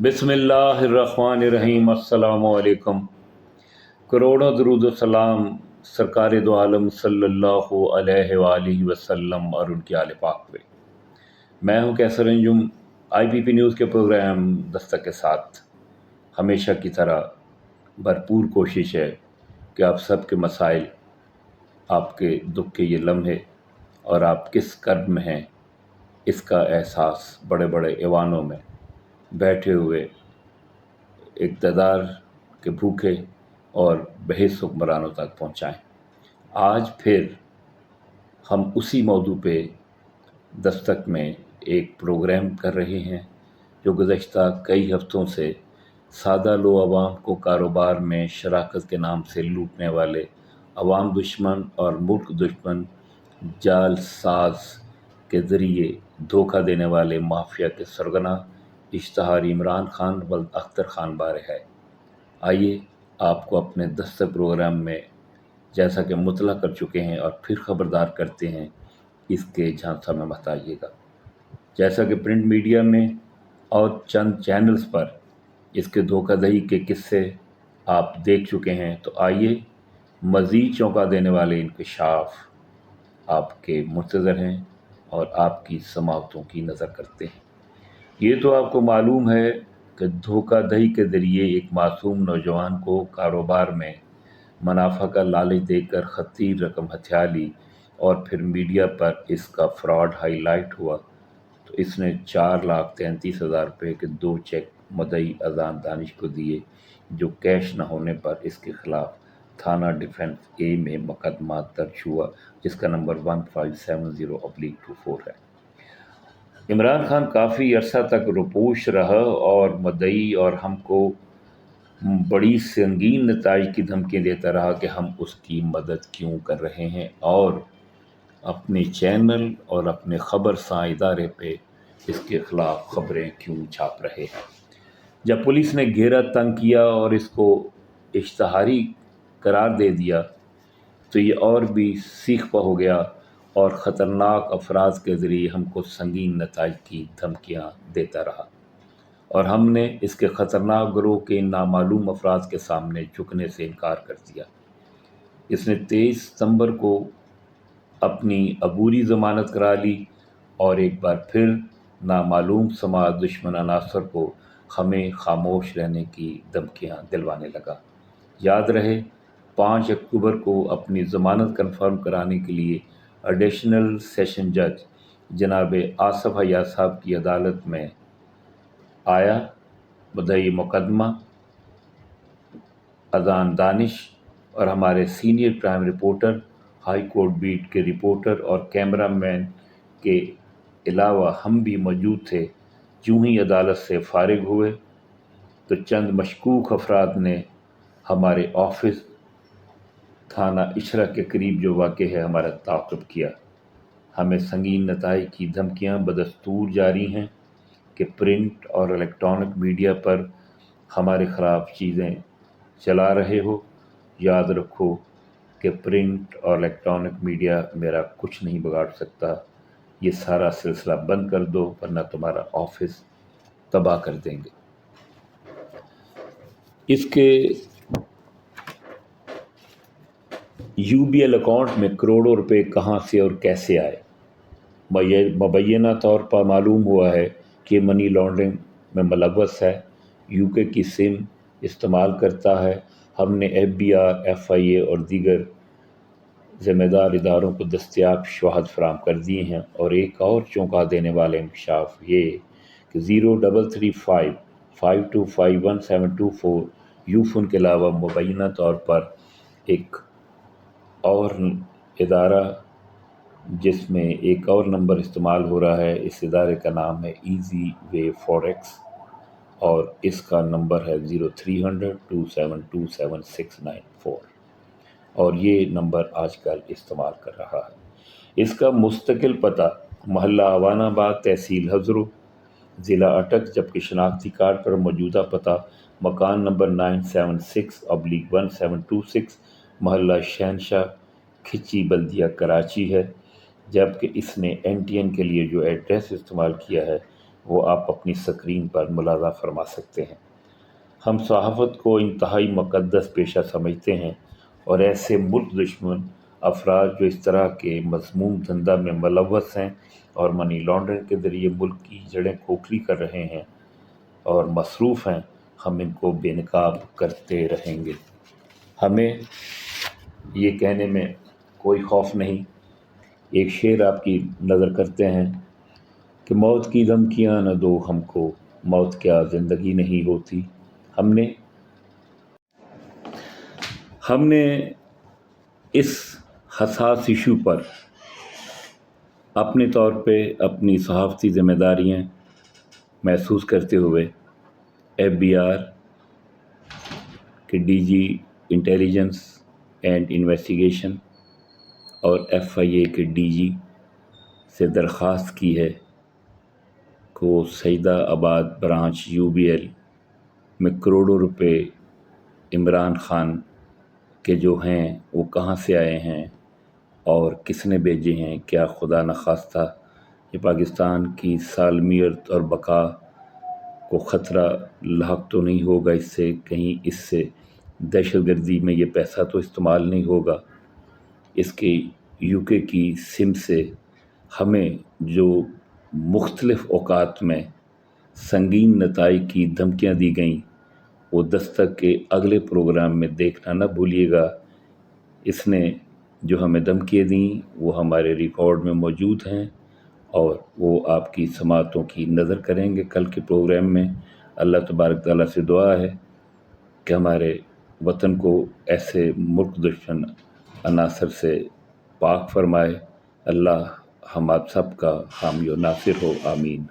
बिस्मिल्लाहिर्रहमानिर्रहीम। अस्सलामु अलैकुम। करोड़ों दरूद व सलाम सरकार दो आलम सल्लल्लाहु अलैहि वसल्लम और उनके आले पाक पे। मैं हूं कैसर अंजुम। IPP न्यूज़ के प्रोग्राम दस्तक के साथ हमेशा की तरह भरपूर कोशिश है कि आप सब के मसाइल, आपके दुख के ये लम्हे और आप किस कर्ब में हैं, इसका एहसास बड़े बड़े ऐवानों में बैठे हुए इक़्तिदार के भूखे और बहिस हुक्मरानों तक पहुँचाएँ। आज फिर हम उसी मौजू पे दस्तक में एक प्रोग्राम कर रहे हैं जो गुज़श्ता कई हफ्तों से सादा लो अवाम को कारोबार में शराकत के नाम से लूटने वाले अवाम दुश्मन और मुल्क दुश्मन जाल साज के ज़रिए धोखा देने वाले माफिया के सरगना इश्तहार इमरान खान व अख्तर खान बारे है। आइए आपको अपने दस्तक प्रोग्राम में जैसा कि मुतला कर चुके हैं और फिर ख़बरदार करते हैं, इसके झांसा में मत आइएगा। जैसा कि प्रिंट मीडिया में और चंद चैनल्स पर इसके धोखाधड़ी के किस्से आप देख चुके हैं, तो आइए मज़ीद चौंका देने वाले इंकशाफ आपके मुंतज़र हैं और आपकी समाअतों की नज़र करते हैं। ये तो आपको मालूम है कि धोखाधड़ी के ज़रिए एक मासूम नौजवान को कारोबार में मुनाफा का लालच देकर खतीर रकम हथिया ली और फिर मीडिया पर इसका फ्रॉड हाईलाइट हुआ तो इसने 4,33,000 रुपये के 2 चेक मदई अजान दानिश को दिए, जो कैश न होने पर इसके खिलाफ थाना डिफेंस ए में मुकदमा दर्ज हुआ, जिसका नंबर 1570/24 है। इमरान खान काफ़ी अरसा तक रुपोश रहा और मदई और हमको बड़ी संगीन नताइज की धमकियाँ देता रहा कि हम उसकी मदद क्यों कर रहे हैं और अपने चैनल और अपने ख़बरसां इदारे पे इसके ख़िलाफ़ ख़बरें क्यों छाप रहे हैं। जब पुलिस ने घेरा तंग किया और इसको इश्तहारी करार दे दिया तो ये और भी सीखपा हो गया और ख़तरनाक अफराज के ज़रिए हमको संगीन नताइज की धमकियाँ देता रहा और हमने इसके ख़तरनाक ग्रोह के नामालूम अफराज के सामने झुकने से इनकार कर दिया। इसने 23 सितंबर को अपनी अबूरी ज़मानत करा ली और एक बार फिर नामालूम समाज दुश्मन अनासर को हमें खामोश रहने की धमकियाँ दिलवाने लगा। याद रहे 5 अक्टूबर को अपनी ज़मानत कन्फर्म कराने के लिए एडिशनल सेशन जज जनाब आसफ़ हयात साहब की अदालत में आया। मुद्दई मुकदमा अजान दानिश और हमारे senior crime reporter, high court beat के रिपोर्टर और कैमरामैन के अलावा हम भी मौजूद थे। यूं ही अदालत से फारिग हुए तो चंद मशकूक अफराद ने हमारे ऑफिस थाना इशरा के करीब जो वाक़ है हमारा ताक़ुब किया। हमें संगीन नताइज की धमकियाँ बदस्तूर जारी हैं कि प्रिंट और इलेक्ट्रॉनिक मीडिया पर हमारे ख़िलाफ़ चीज़ें चला रहे हो। याद रखो कि प्रिंट और इलेक्ट्रॉनिक मीडिया मेरा कुछ नहीं बिगाड़ सकता। ये सारा सिलसिला बंद कर दो वरना तुम्हारा ऑफिस तबाह कर देंगे। इसके UBL अकाउंट में करोड़ों रुपए कहाँ से और कैसे आए, मुबैना तौर पर मालूम हुआ है कि मनी लॉन्ड्रिंग में मुलव्वस है, UK की सिम इस्तेमाल करता है। हमने FBI, FIA और दीगर ज़िम्मेदार इदारों को दस्तयाब शवाहद फराहम कर दिए हैं। और एक और चौंका देने वाला इंकशाफ ये कि 033552511724 यूफोन के अलावा मुबैना तौर पर एक और इदारा जिसमें एक और नंबर इस्तेमाल हो रहा है, इस इदारे का नाम है ईज़ी वे फॉरेक्स और इसका नंबर है 030027279694 और ये नंबर आजकल इस्तेमाल कर रहा है। इसका मुस्तकिल पता मोहल्ला अवानाबाद, तहसील हज़रो, ज़िला अटक, जबकि शनाख्ती कार्ड पर मौजूदा पता मकान नंबर 976/1726 मोहल्ला शहनशाह खिची, बल्दिया कराची है। जबकि इसने NTN के लिए जो एड्रेस इस्तेमाल किया है وہ آپ اپنی سکرین پر ملاحظہ فرما سکتے ہیں۔ ہم صحافت کو انتہائی مقدس پیشہ سمجھتے ہیں، اور ایسے ملک دشمن افراد جو اس طرح کے مذموم دھندہ میں ملوث ہیں اور منی لانڈرنگ کے ذریعے ملک کی جڑیں کھوکھلی کر رہے ہیں اور مصروف ہیں، ہم ان کو بے نقاب کرتے رہیں گے۔ ہمیں یہ کہنے میں کوئی خوف نہیں۔ ایک شعر آپ کی نظر کرتے ہیں کہ موت کی دھمکیاں نہ دو ہم کو، موت کیا زندگی نہیں ہوتی۔ ہم نے اس حساس ایشو پر اپنے طور پہ اپنی صحافتی ذمہ داریاں محسوس کرتے ہوئے FBI کے DG انٹیلیجنس اینڈ انویسٹیگیشن اور FIA کے DG سے درخواست کی ہے کہ وہ سعیدہ آباد برانچ UBL میں کروڑوں روپے عمران خان کے جو ہیں وہ کہاں سے آئے ہیں اور کس نے بھیجے ہیں۔ کیا خدا نخواستہ یہ پاکستان کی سالمیت اور بقا کو خطرہ لاحق تو نہیں ہوگا؟ اس سے کہیں اس سے دہشت گردی میں یہ پیسہ تو استعمال نہیں ہوگا؟ اس کے UK کی سم سے ہمیں جو مختلف اوقات میں سنگین نتائج کی دھمکیاں دی گئیں، وہ دستک کے اگلے پروگرام میں دیکھنا نہ بھولیے گا۔ اس نے جو ہمیں دھمکیاں دیں وہ ہمارے ریکارڈ میں موجود ہیں، اور وہ آپ کی سماعتوں کی نظر کریں گے کل کے پروگرام میں۔ اللہ تبارک تعالیٰ سے دعا ہے کہ ہمارے وطن کو ایسے ملک دشمن عناصر سے پاک فرمائے۔ اللہ ہم آپ سب کا حامی و ناصر ہو، آمین۔